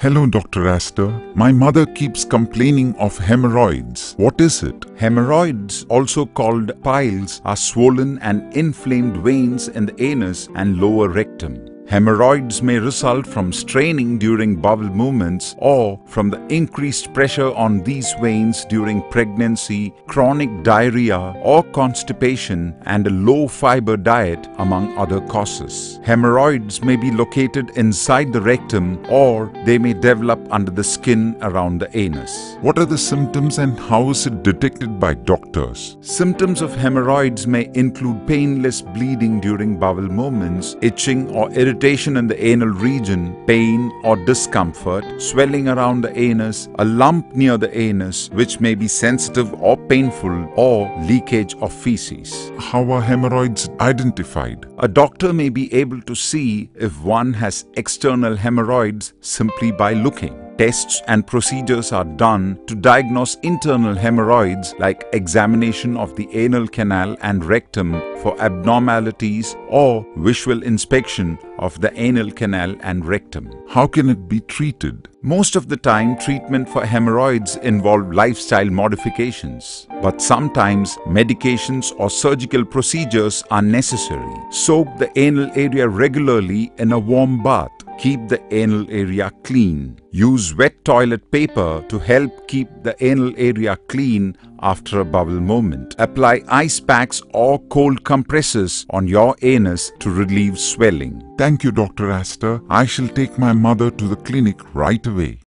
Hello, Dr. Astor. My mother keeps complaining of hemorrhoids. What is it? Hemorrhoids, also called piles, are swollen and inflamed veins in the anus and lower rectum. Hemorrhoids may result from straining during bowel movements or from the increased pressure on these veins during pregnancy, chronic diarrhea or constipation, and a low-fiber diet, among other causes. Hemorrhoids may be located inside the rectum or they may develop under the skin around the anus. What are the symptoms and how is it detected by doctors? Symptoms of hemorrhoids may include painless bleeding during bowel movements, itching or irritation in the anal region, pain or discomfort, swelling around the anus, a lump near the anus which may be sensitive or painful, or leakage of feces. How are hemorrhoids identified? A doctor may be able to see if one has external hemorrhoids simply by looking. Tests and procedures are done to diagnose internal hemorrhoids, like examination of the anal canal and rectum for abnormalities or visual inspection of the anal canal and rectum. How can it be treated? Most of the time, treatment for hemorrhoids involve lifestyle modifications, but sometimes medications or surgical procedures are necessary. Soak the anal area regularly in a warm bath. Keep the anal area clean. Use wet toilet paper to help keep the anal area clean after a bowel movement. Apply ice packs or cold compresses on your anus to relieve swelling. Thank you, Dr. Astor. I shall take my mother to the clinic right away.